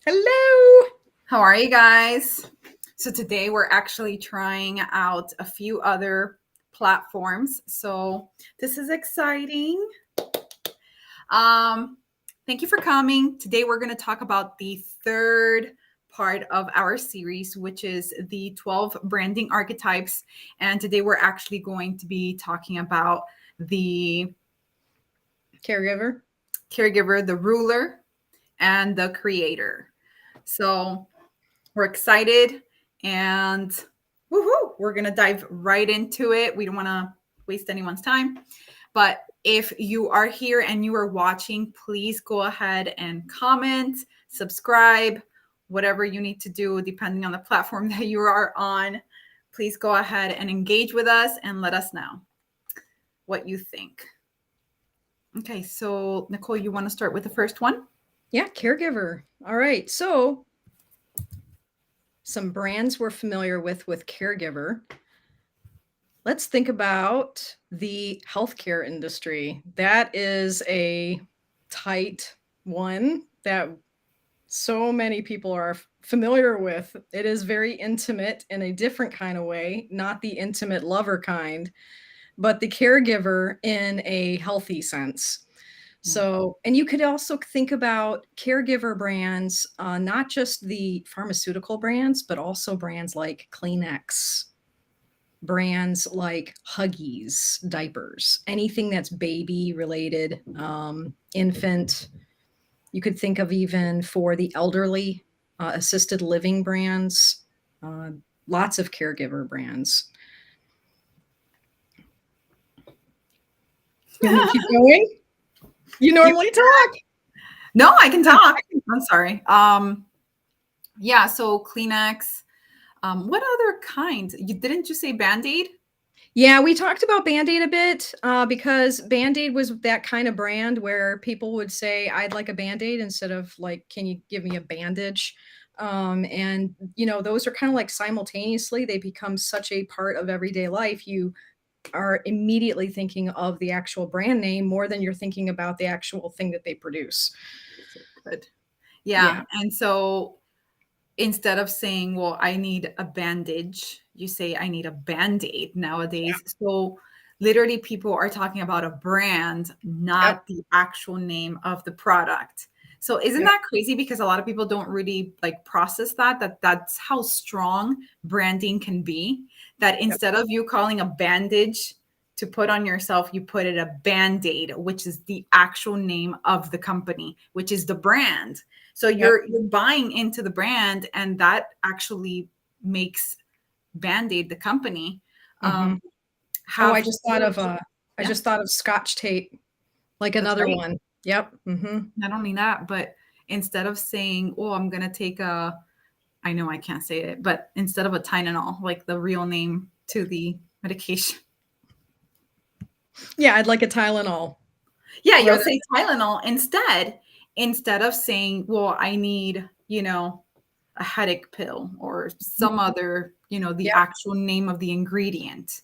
Hello. How are you guys? So today we're actually trying out a few other platforms. So this is exciting. Um, Thank you for coming. Today we're going to talk about the third part of our series, which is the 12 branding archetypes. And today we're actually going to be talking about the Caregiver. caregiver, the ruler, and the creator. So we're excited and woohoo, we're going to dive right into it. We don't want to waste anyone's time. But if you are here and you are watching, please go ahead and comment, subscribe, whatever you need to do, depending on the platform that you are on. Please go ahead and engage with us and let us know what you think. Okay, so Nicole, you want to start with the first one? Yeah, caregiver. All right. So some brands we're familiar with caregiver. Let's think about the healthcare industry. That is a tight one that so many people are familiar with. It is very intimate in a different kind of way, not the intimate lover kind, but the caregiver in a healthy sense. So, and you could also think about caregiver brands, not just the pharmaceutical brands, but also brands like Kleenex, brands like Huggies, diapers, anything that's baby related, infant. You could think of even for the elderly, assisted living brands, uh, lots of caregiver brands. You want me to keep going? You You, normally talk. no, I can talk. I'm sorry. Yeah, so Kleenex. What other kind? You didn't you say Band-Aid? Yeah, we talked about Band-Aid a bit because Band-Aid was that kind of brand where people would say, I'd like a Band-Aid instead of like, can you give me a bandage? And, those are kind of like simultaneously, they become such a part of everyday life. You are immediately thinking of the actual brand name more than you're thinking about the actual thing that they produce. Good. Yeah. Yeah. And so instead of saying, well, I need a bandage, you say, I need a Band-Aid nowadays. So literally, people are talking about a brand, Yep. not the actual name of the product. So isn't Yep. that crazy? Because a lot of people don't really like process that's how strong branding can be. That Yep. instead of you calling a bandage to put on yourself, you put it a Band-Aid, which is the actual name of the company, which is the brand. So Yep. you're buying into the brand, and that actually makes Band-Aid the company Hmm. Oh, have I yeah, just thought of Scotch tape, like that's another right. one. Yep. Hmm. Not only that, but instead of saying, "Oh, I'm gonna take a," I know I can't say it, but instead of a Tylenol, like the real name to the medication, Yeah, I'd like a Tylenol. yeah, you'll Rather, say Tylenol instead of saying, "Well, I need," a headache pill or some other, the yep. actual name of the ingredient.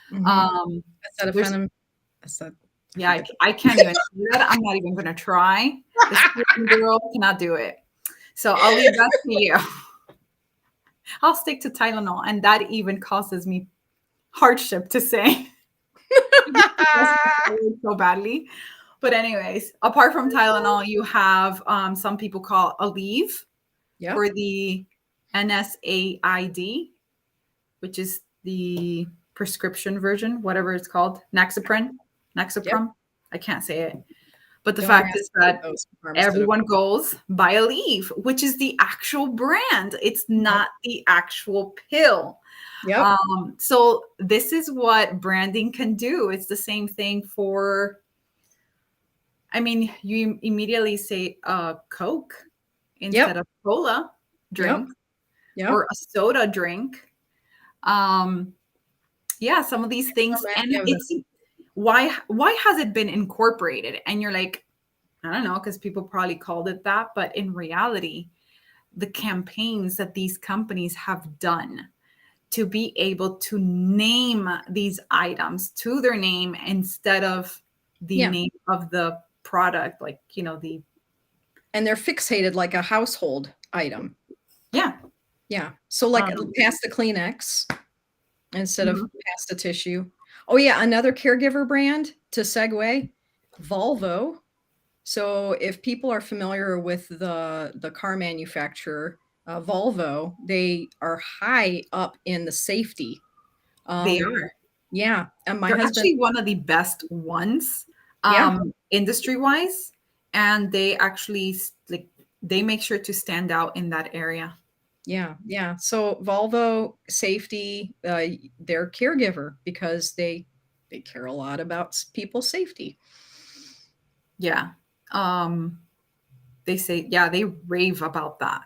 Hmm. Um, there's Acetaminophen. Acet I Yeah, forget. I can't even do that. I'm not even gonna try. This girl cannot do it. So I'll leave that to you. I'll stick to Tylenol, and that even causes me hardship to say so badly. But anyways, apart from Tylenol, you have some people call Aleve Yep. for the NSAID, which is the prescription version, whatever it's called, Yep. Naxaprom. I can't say it. But the Don't fact ask is for that those pharmaceutical. everyone goes buy a leaf, which is the actual brand. It's Yep. not the actual pill. Yep. So this is what branding can do. It's the same thing for, I mean, you immediately say Coke instead Yep. of cola Yep. drink Yep. or a soda drink. Um, yeah, some of these So things, and many of them. it's why has it been incorporated? And you're like, I don't know, because people probably called it that, but in reality, the campaigns that these companies have done to be able to name these items to their name instead of the Yeah. name of the product, like, the and they're fixated like a household item. Yeah. Yeah. So like Um, pass the Kleenex instead of mhm. pass the tissue. Oh yeah, another caregiver brand to segue, Volvo. So if people are familiar with the car manufacturer, Volvo, they are high up in the safety. They Um, are. yeah, and my They're husband, actually one of the best ones, yeah, industry wise, and they actually like they make sure to stand out in that area. yeah, yeah. So Volvo safety, they're caregiver because they care a lot about people's safety. Yeah. Um, they say, yeah, they rave about that.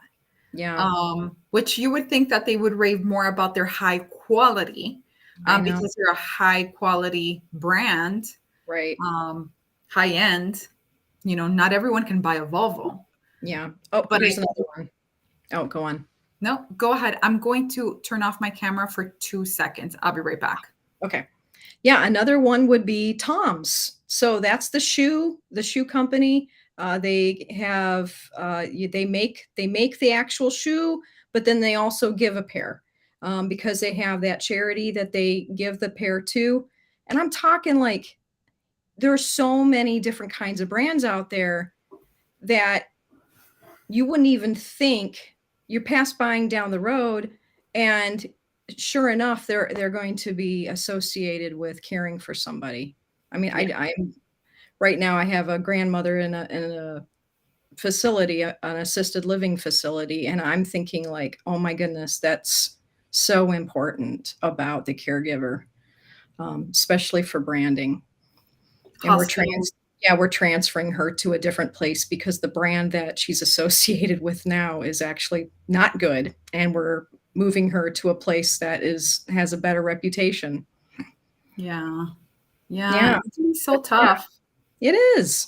Yeah, Which you would think that they would rave more about their high quality, I know. because they're a high quality brand, Right. um, high end. Not everyone can buy a Volvo, Yeah. Oh, but here's another one. Oh, go on. no, go ahead. I'm going to turn off my camera for 2 seconds. I'll be right back. Okay. Yeah, another one would be Tom's. So that's the shoe company. They have they make the actual shoe, but then they also give a pair because they have that charity that they give the pair to. And I'm talking like there are so many different kinds of brands out there that you wouldn't even think you pass buying down the road, and sure enough they're going to be associated with caring for somebody. I mean, Yeah. I'm right now I have a grandmother in a facility, an assisted living facility, and I'm thinking like, oh my goodness, that's so important about the caregiver, especially for branding. And Hospital. we're transferring her to a different place because the brand that she's associated with now is actually not good, and we're moving her to a place that has a better reputation. Yeah. Yeah. Yeah, It's so but yeah, tough. it is.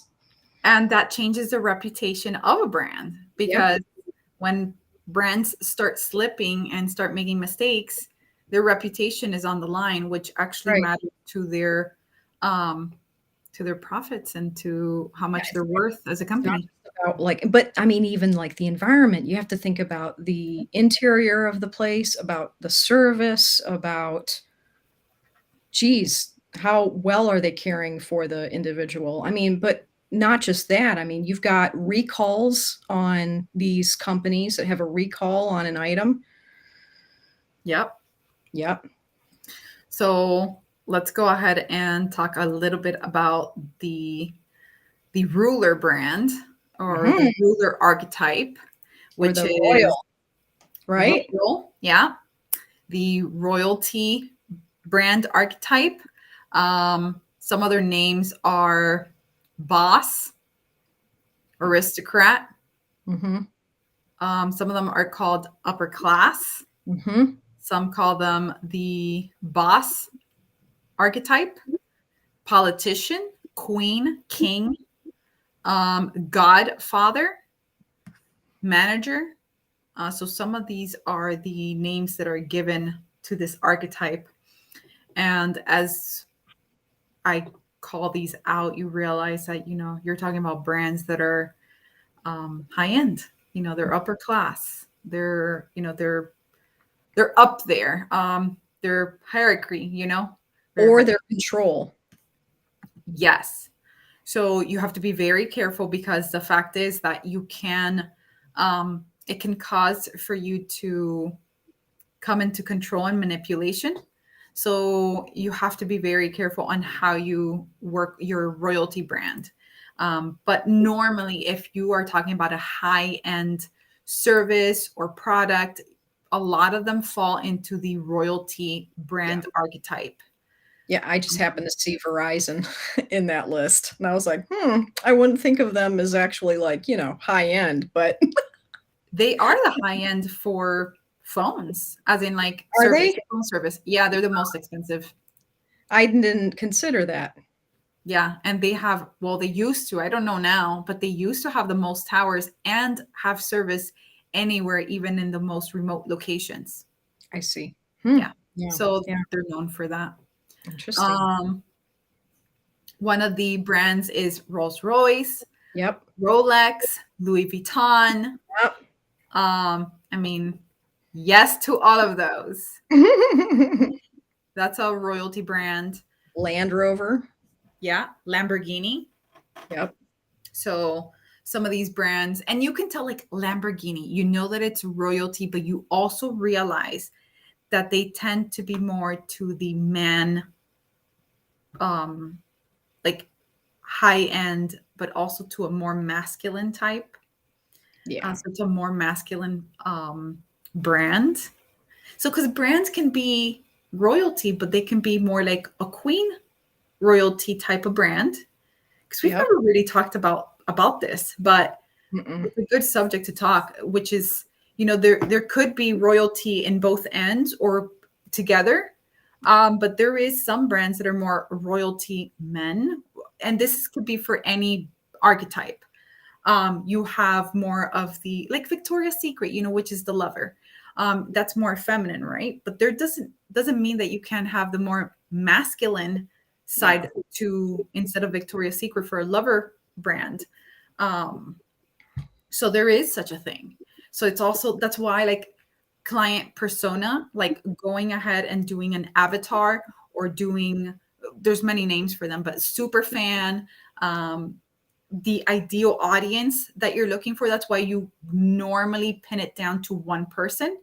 And that changes the reputation of a brand Yep, because when brands start slipping and start making mistakes, their reputation is on the line, which actually right. matters to their profits and to how Yeah, much they're worth as a it's not company. just about like, but I mean, even like the environment, you have to think about the interior of the place, about the service, about geez, how well are they caring for the individual? I mean, but not just that. I mean, you've got recalls on these companies that have a recall on an item. Yep. Yep. So let's go ahead and talk a little bit about the ruler brand or the Mhm. ruler archetype, Or which the is royal, right? royal. Yeah. The royalty brand archetype. Some other names are boss, aristocrat. Mhm. Some of them are called upper class. Mhm. Some call them the boss archetype, politician, queen, king, godfather, manager. So some of these are the names that are given to this archetype. And as I call these out, you realize that, you're talking about brands that are high end. They're upper class. They're up there. They're hierarchy. Very Or high. their control. Yes. So you have to be very careful because the fact is that it can cause for you to come into control and manipulation. So you have to be very careful on how you work your royalty brand. But normally, if you are talking about a high end service or product, a lot of them fall into the royalty Yeah. brand archetype. Yeah, I just happened to see Verizon in that list, and I was like, I wouldn't think of them as actually like, high end, but They are the high end for phones, as in like are service, they? phone service. Yeah, they're the most expensive. I didn't consider that. Yeah, and they used to, I don't know now, but they used to have the most towers and have service anywhere, even in the most remote locations. I see. Yeah. Yeah, So yeah, they're known for that. interesting. Um, One of the brands is Rolls Royce. Yep. Rolex, Louis Vuitton. Yep. I mean, yes to all of those. That's a royalty brand. Land Rover. Yeah, Lamborghini. Yep. So some of these brands, and you can tell like Lamborghini, you know that it's royalty, but you also realize that they tend to be more to the man, like high end, but also to a more masculine type. Yeah. So it's a more masculine brand. So because brands can be royalty, but they can be more like a queen royalty type of brand. Because we've Yep. never really talked about this, but Mm-mm. it's a good subject to talk, which is, there could be royalty in both ends or together. But there is some brands that are more royalty men, and this could be for any archetype. You have more of the like Victoria's Secret, which is the lover. That's more feminine, right? But there doesn't mean that you can have the more masculine side to instead of Victoria's Secret for a lover brand. Um, so there is such a thing. So it's also that's why like client persona, like going ahead and doing an avatar or doing there's many names for them, but super fan, um, the ideal audience that you're looking for. That's why you normally pin it down to one person.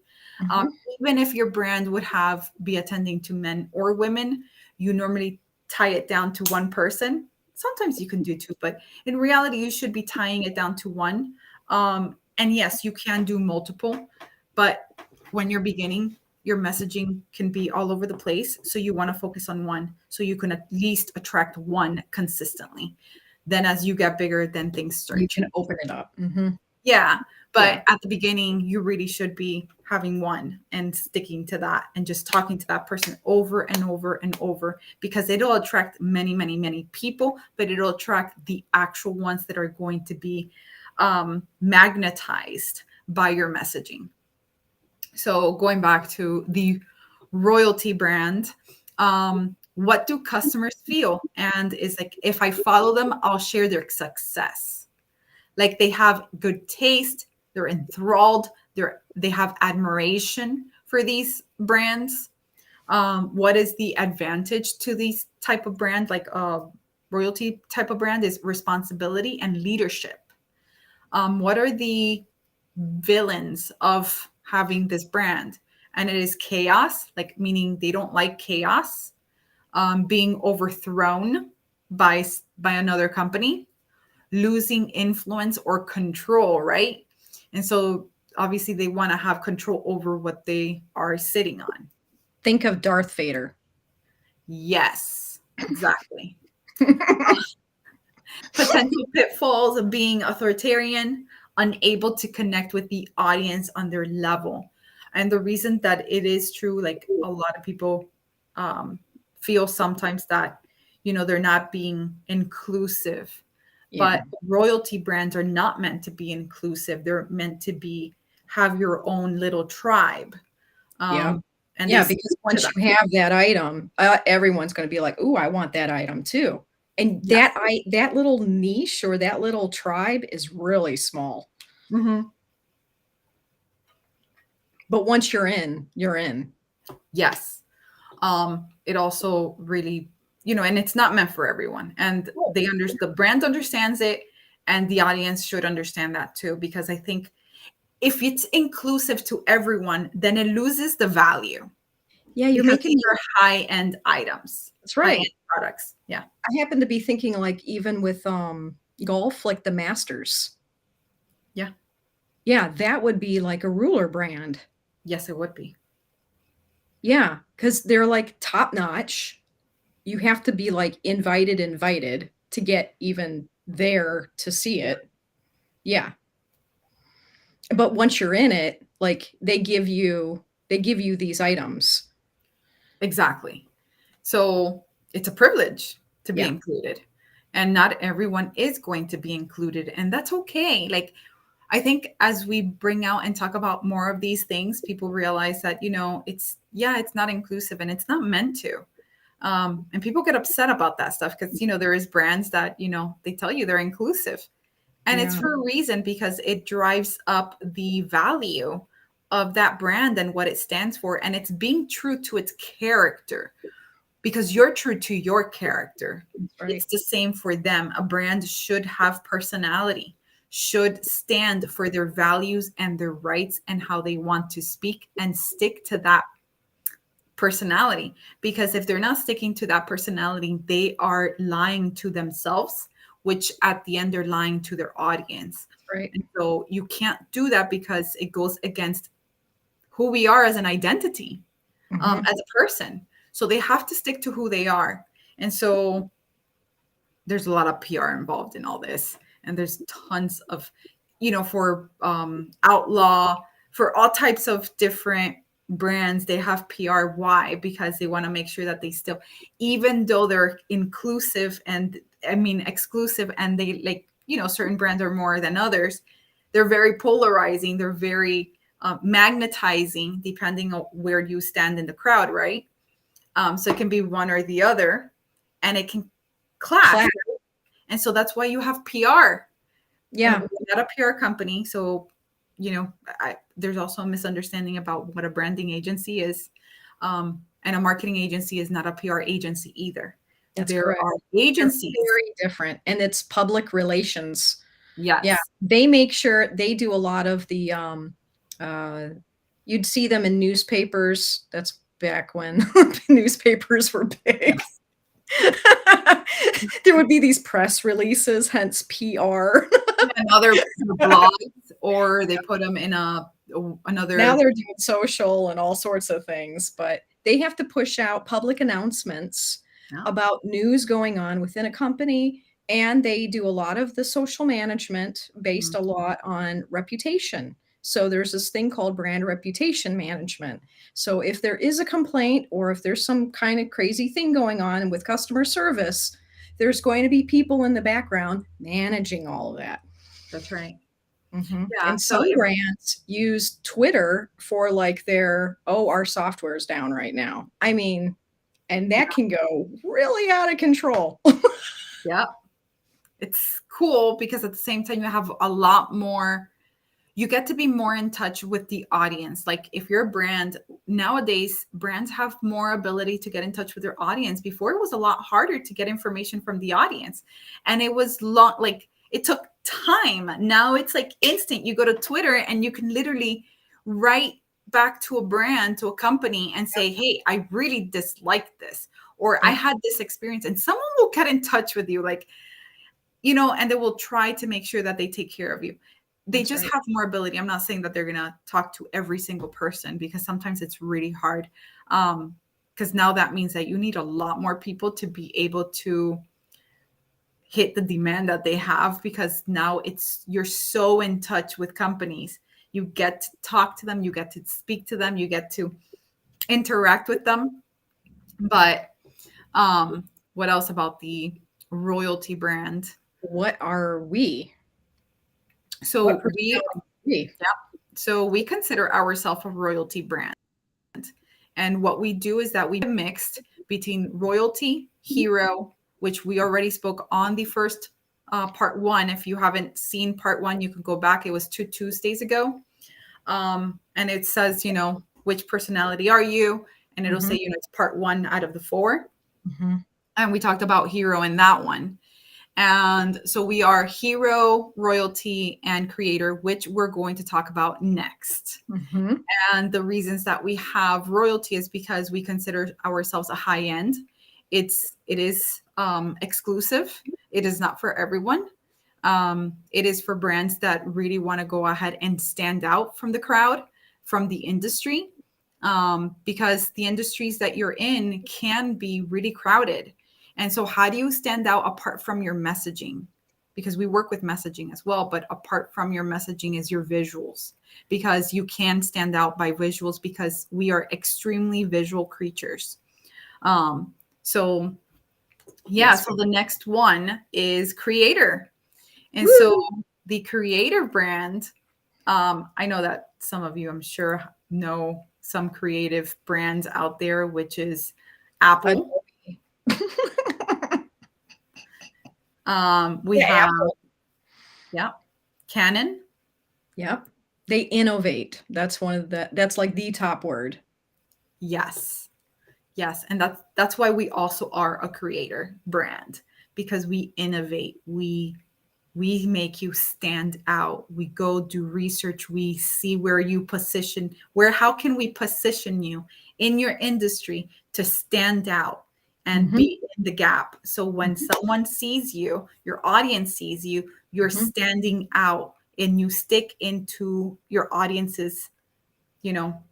Um, Mhm. Even if your brand would have be attending to men or women, you normally tie it down to one person. Sometimes you can do two, but in reality, you should be tying it down to one. And yes, you can do multiple, but when you're beginning, your messaging can be all over the place. So you want to focus on one so you can at least attract one consistently. Then as you get bigger, then things You start can changing. open it up. Mhm. Yeah. Yeah. But at the beginning, you really should be having one and sticking to that and just talking to that person over and over and over because it'll attract many, many, many people, but it'll attract the actual ones that are going to be magnetized by your messaging. So going back to the royalty brand, what do customers feel? And is like, if I follow them, I'll share their success. Like they have good taste, they're enthralled, they have admiration for these brands. What is the advantage to these type of brand, like royalty type of brand, is responsibility and leadership. What are the villains of having this brand? And it is chaos, like meaning they don't like chaos, being overthrown by another company, losing influence or control, right? And so obviously they want to have control over what they are sitting on. Think of Darth Vader. Yes, exactly. Potential pitfalls of being authoritarian, unable to connect with the audience on their level. And the reason that it is true, like a lot of people um, feel sometimes that, they're not being inclusive. Yeah. But royalty brands are not meant to be inclusive. They're meant to be have your own little tribe. Yep. And they Yeah, stick because to once that. you have that item, everyone's gonna be like, "Ooh, I want that item too." And Yes. that little niche or that little tribe is really small. Mhm. But once you're in, you're in. Yes. It also really, and it's not meant for everyone. And the brand understands it, and the audience should understand that too. Because I think if it's inclusive to everyone, then it loses the value Yeah, you're because making these me are high-end items, that's high-end right. products. Yeah. I happen to be thinking, like, even with, golf, like the Masters. Yeah. Yeah, that would be like a ruler brand. Yes, it would be. Yeah, because 'cause they're, like, top notch. You have to be, like, invited to get even there to see Yeah. it. Yeah. But once you're in it, like, they give you these items. Exactly. So it's a privilege to be Yeah. included. And not everyone is going to be included. And that's okay. Like, I think as we bring out and talk about more of these things, people realize that, it's not inclusive and it's not meant to. And people get upset about that stuff because, there is brands that, they tell you they're inclusive. And it's Yeah, for a reason, because it drives up the value of that brand and what it stands for. And it's being true to its character, because you're true to your character. that's It's right. the same for them. A brand should have personality, should stand for their values and their rights and how they want to speak, and stick to that personality. Because if they're not sticking to that personality, they are lying to themselves, which at the end they're lying to their audience. That's right. And so you can't do that, because it goes against who we are as an identity, Mhm. as a person. So they have to stick to who they are. And so there's a lot of PR involved in all this. And there's tons of, for Outlaw, for all types of different brands, they have PR. Why? Because they want to make sure that they still, even though they're inclusive and exclusive, and they like, certain brands are more than others, they're very polarizing. They're very magnetizing, depending on where you stand in the crowd, right? So it can be one or the other, and it can clash. Class. And so that's why you have PR. And Yeah, we're not a PR company. So, there's also a misunderstanding about what a branding agency is. And a marketing agency is not a PR agency either. that's There correct. are They're agencies. very different, and it's public relations. Yeah, Yes. they make sure they do a lot of the, uh, you'd see them in newspapers. That's back when newspapers were big. Yes. There would be these press releases, hence PR. And other blogs, or they put them in Now another. they're doing social and all sorts of things, but they have to push out public announcements Yeah. about news going on within a company, and they do a lot of the social management based a lot on reputation. So there's this thing called brand reputation management. So if there is a complaint, or if there's some kind of crazy thing going on with customer service, there's going to be people in the background managing all of that. That's right. Mhm. Yeah. And So some brands use Twitter for like their, "Oh, our software is down right now." I mean, and that can go really out of control. yeah, it's cool, because at the same time you have a lot more, you get to be more in touch with the audience. Like if you're a brand, nowadays brands have more ability to get in touch with their audience. Before, it was a lot harder to get information from the audience, and it was long, like it took time. Now it's like instant. You go to Twitter and you can literally write back to a brand, to a company, and say, hey, I really disliked this, or I Yep, had this experience, and someone will get in touch with you, like, and they will try to make sure that they take care of you. They that's just right. have more ability. I'm not saying that they're going to talk to every single person, because sometimes it's really hard. Because now that means that you need a lot more people to be able to hit the demand that they have, because now you're so in touch with companies. You get to talk to them, you get to speak to them, you get to interact with them. But what else about the royalty brand? What are we? What So we personality are we? So we consider ourselves a royalty brand. And what we do is that we mixed between royalty, hero, which we already spoke on the first part one. If you haven't seen part one, you can go back. It was 2 Tuesdays ago. And it says, which personality are you? And it'll say, Mhm, it's part one out of the four. mhm, And we talked about hero in that one. And so we are hero, royalty, and creator, which we're going to talk about next. mhm. And the reasons that we have royalty is because we consider ourselves a high end. It is exclusive. It is not for everyone. It is for brands that really want to go ahead and stand out from the crowd, from the industry, because the industries that you're in can be really crowded. And so, how do you stand out apart from your messaging? Because we work with messaging as well, but apart from your messaging is your visuals, because you can stand out by visuals, because we are extremely visual creatures. So yeah, Yes. so the next one is creator. And so Woo! the creator brand, I know that some of you, I'm sure, know some creative brands out there, which is Apple. Adobe. We Yeah, have Apple. Yeah. Canon. Yep. They innovate. That's one of that's like the top word. Yes. Yes, and that's why we also are a creator brand, because we innovate. We make you stand out. We go do research. We see where you position, how can we position you in your industry to stand out and Mhm. be in the gap. So when Mhm. someone sees you, your audience sees you, you're Mhm. standing out and you stick into your audience's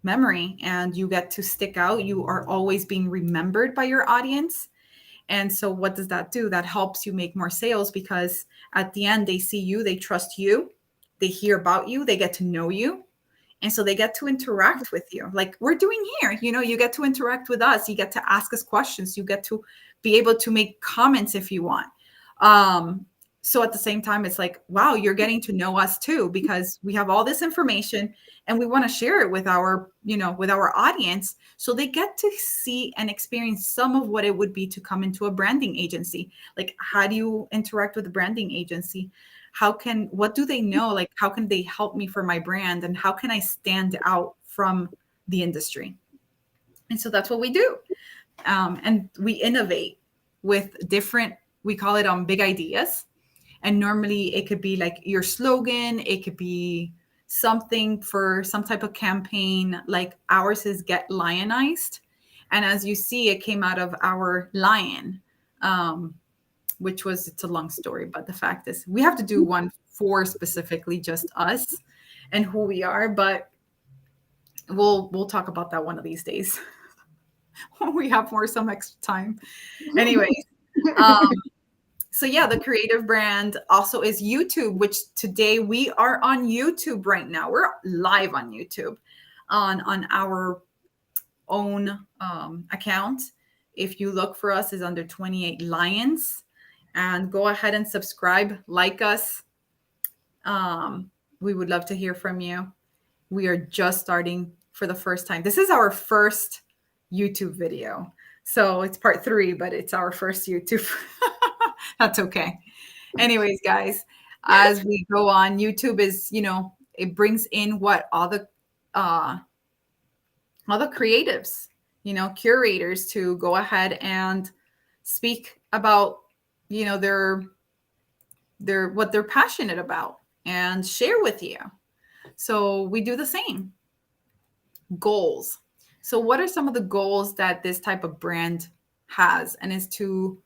memory, and you get to stick out. You are always being remembered by your audience. And so what does that do? That helps you make more sales, because at the end they see you, they trust you, they hear about you, they get to know you, and so they get to interact with you like we're doing here. You get to interact with us, you get to ask us questions, you get to be able to make comments if you want. So at the same time, it's like, wow, you're getting to know us too, because we have all this information and we want to share it with our audience, so they get to see and experience some of what it would be to come into a branding agency. Like, how do you interact with a branding agency? What do they know? Like, how can they help me for my brand, and how can I stand out from the industry? And so that's what we do. And we innovate with different, we call it big ideas. And normally it could be like your slogan, it could be something for some type of campaign. Like ours is Get Lionized. And as you see, it came out of our lion, which was, it's a long story, but the fact is we have to do one for specifically just us and who we are. But we'll talk about that one of these days when we have some extra time. Anyways, um, so yeah, the creative brand also is YouTube, which today we are on YouTube right now. We're live on YouTube on our own account. If you look for us, is under 28 Lions, and go ahead and subscribe, like us. We would love to hear from you. We are just starting for the first time. This is our first YouTube video. So it's part 3, but it's our first YouTube. That's okay. Anyways, guys, as we go on, YouTube is, it brings in what uh all the creatives, curators, to go ahead and speak about, their what they're passionate about and share with you. So we do the same. Goals. So what are some of the goals that this type of brand has? And is to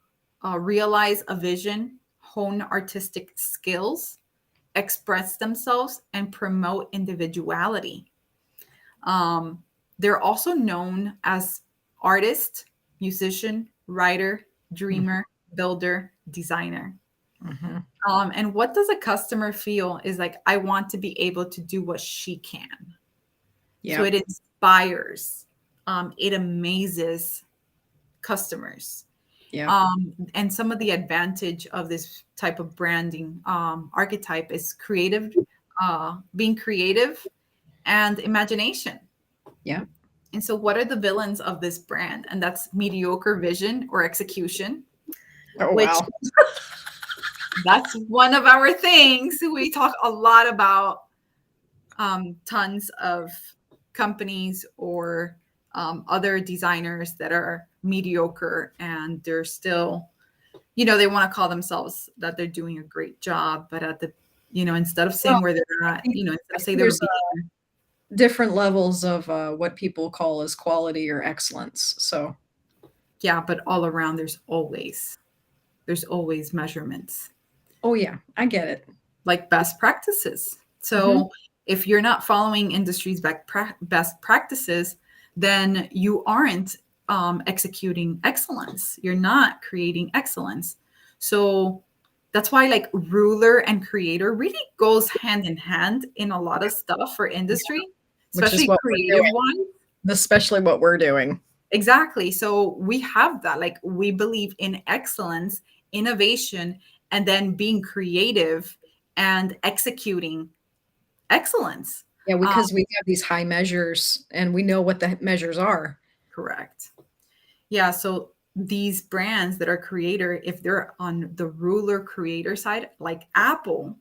realize a vision, hone artistic skills, express themselves, and promote individuality. They're also known as artist, musician, writer, dreamer, builder, designer. Mhm. And what does a customer feel is like, I want to be able to do what she can. So Yep. it inspires, it amazes customers. Yep. And some of the advantage of this type of branding archetype is being creative and imagination. Yep. And so, what are the villains of this brand? And that's mediocre vision or execution, Oh which wow. that's one of our things. We talk a lot about tons of companies or other designers that are mediocre, and they're still, they want to call themselves that they're doing a great job, but instead of Well, saying where they're I at, think instead I of saying think they're a there's beginner. different levels of what people call as quality or excellence. So, Yeah, but all around there's always measurements, oh yeah, I get it. like best practices. Mhm. So if you're not following industry's best practices, then you aren't executing excellence. You're not creating excellence. So that's why like ruler and creator really goes hand in hand in a lot of stuff for Yeah, industry, which is especially what we're creative doing, ones. especially what we're doing. Exactly. So we have that. Like we believe in excellence, innovation, and then being creative and executing excellence. Yeah, Um, because we have these high measures and we know what the measures are. correct. Yeah. So these brands that are creator, if they're on the ruler creator side, like Apple,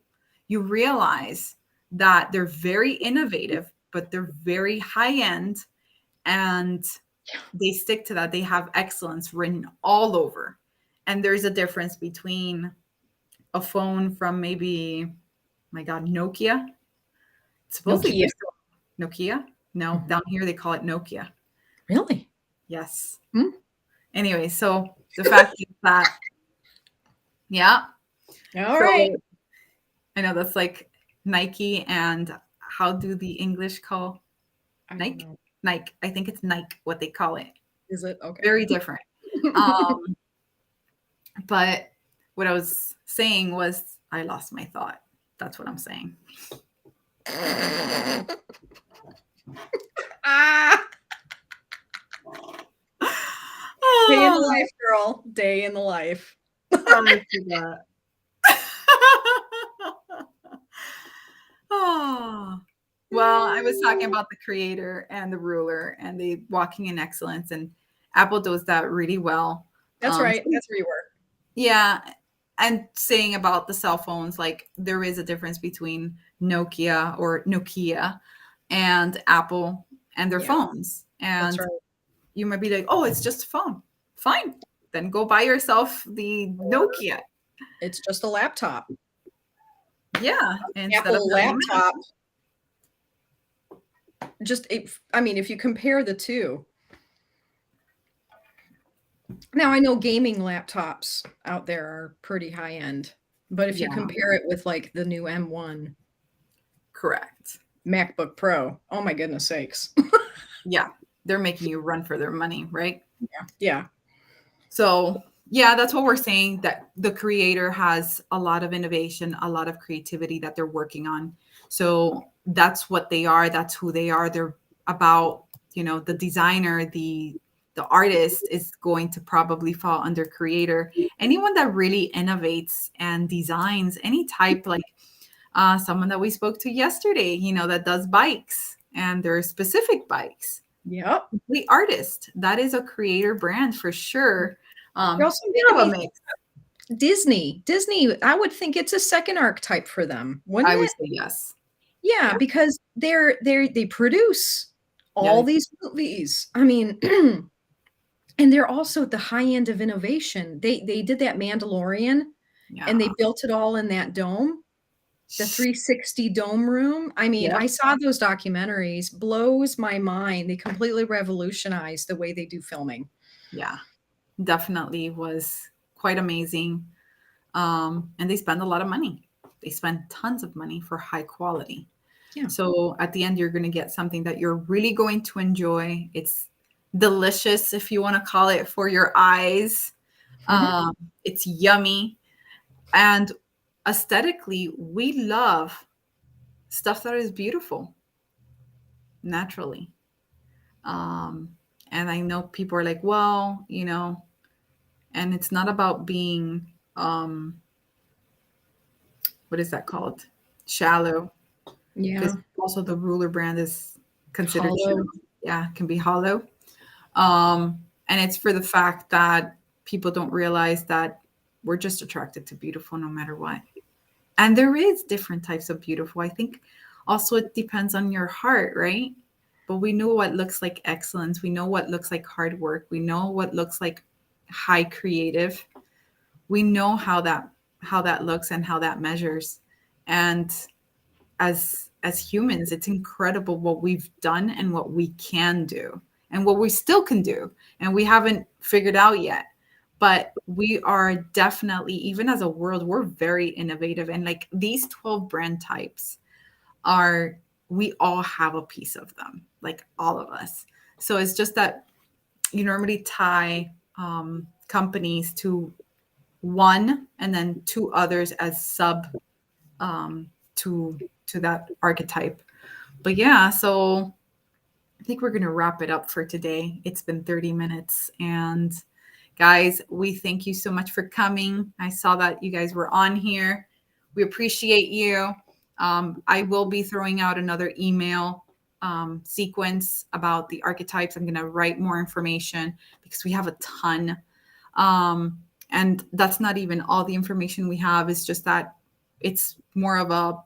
you realize that they're very innovative, but they're very high end, and they stick to that. They have excellence written all over. And there's a difference between a phone from maybe, my God, Nokia. Supposedly Nokia. they're still Nokia. No, Mhm. down here they call it Nokia. Really? Yes. Hmm? Anyway, so the fact is that, yeah. All right. So I know that's like Nike, and how do the English call I don't Nike? know. Nike. I think it's Nike, what they call it. Is it? Okay. Very different. Um, but what I was saying was I lost my thought. That's what I'm saying. Ah, day in the life, girl. Day in the life. I forgot. Oh. Well, I was talking about the creator and the ruler and the walking in excellence, and Apple does that really well. That's Um, right. That's where you were. yeah, and saying about the cell phones, like there is a difference between Nokia and Apple and their Yeah, phones. that's And right. you might be like, "Oh, it's just a phone." Fine, then go buy yourself the Or Nokia. it's just a laptop. Yeah, instead of Apple having a Mac. laptop. I mean, if you compare the two, now I know gaming laptops out there are pretty high end, but if you Yeah, compare it with like the new M1 correct. MacBook Pro, oh my goodness sakes. Yeah, they're making you run for their money, right? Yeah. So, yeah, that's what we're saying, that the creator has a lot of innovation, a lot of creativity that they're working on. So, that's what they are, that's who they are. They're about, the designer, the artist is going to probably fall under creator. Anyone that really innovates and designs any type, like someone that we spoke to yesterday, that does bikes, and there are specific bikes. Yep. The artist, that is a creator brand for sure. You're also Bit making of a me mix. think Disney, I would think it's a second archetype for them, wouldn't I would it? say yes. Yeah, Yeah. because they produce Yeah. all these movies. I mean, and they're also at the high end of innovation. They did that Mandalorian and Yeah. they built it all in that dome, the 360 dome room. I mean, Yep. I saw those documentaries, blows my mind. They completely revolutionized the way they do filming. Yeah. Definitely was quite amazing. And they spend a lot of money. They spend tons of money for high quality. Yeah. So at the end, you're going to get something that you're really going to enjoy. It's delicious, if you want to call it, for your eyes. Mhm. Um, it's yummy. And aesthetically, we love stuff that is beautiful naturally. Um, and I know people are like, well, and it's not about being, what is that called? Shallow. Because Yeah. also the ruler brand is considered Hollow. shallow. Yeah, it can be hollow. And it's for the fact that people don't realize that we're just attracted to beautiful no matter what. And there is different types of beautiful. I think also it depends on your heart, right? But we know what looks like excellence. We know what looks like hard work. We know what looks like high creative. We know how that looks and how that measures. And as humans, it's incredible what we've done and what we can do and what we still can do. And we haven't figured out yet. But we are definitely, even as a world, we're very innovative. And like these 12 brand types are, we all have a piece of them, like all of us. So it's just that you normally tie companies to one and then two others as sub um, to that archetype. But yeah, so I think we're going to wrap it up for today. It's been 30 minutes. And guys, we thank you so much for coming. I saw that you guys were on here. We appreciate you. I will be throwing out another email sequence about the archetypes. I'm going to write more information because we have a ton. And that's not even all the information we have. It's just that it's more of a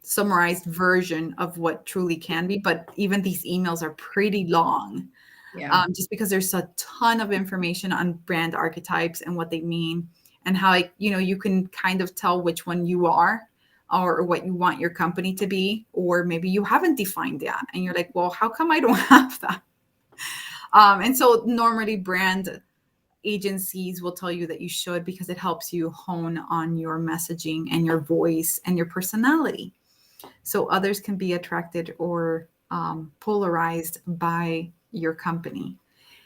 summarized version of what truly can be. But even these emails are pretty long, Yeah. just because there's a ton of information on brand archetypes and what they mean, and how, like, you can kind of tell which one you are, or what you want your company to be, or maybe you haven't defined that and you're like, well, how come I don't have that? And so normally brand agencies will tell you that you should, because it helps you hone on your messaging and your voice and your personality, so others can be attracted or polarized by your company.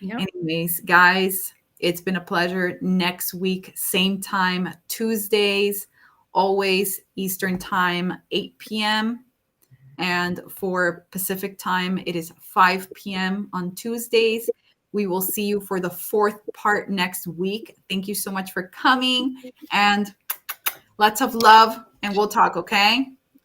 Yeah. Anyways, guys, it's been a pleasure. Next week, same time, Tuesdays, always Eastern time, 8 p.m. And for Pacific time, it is 5 p.m. on Tuesdays. We will see you for the fourth part next week. Thank you so much for coming, and lots of love, and we'll talk, okay?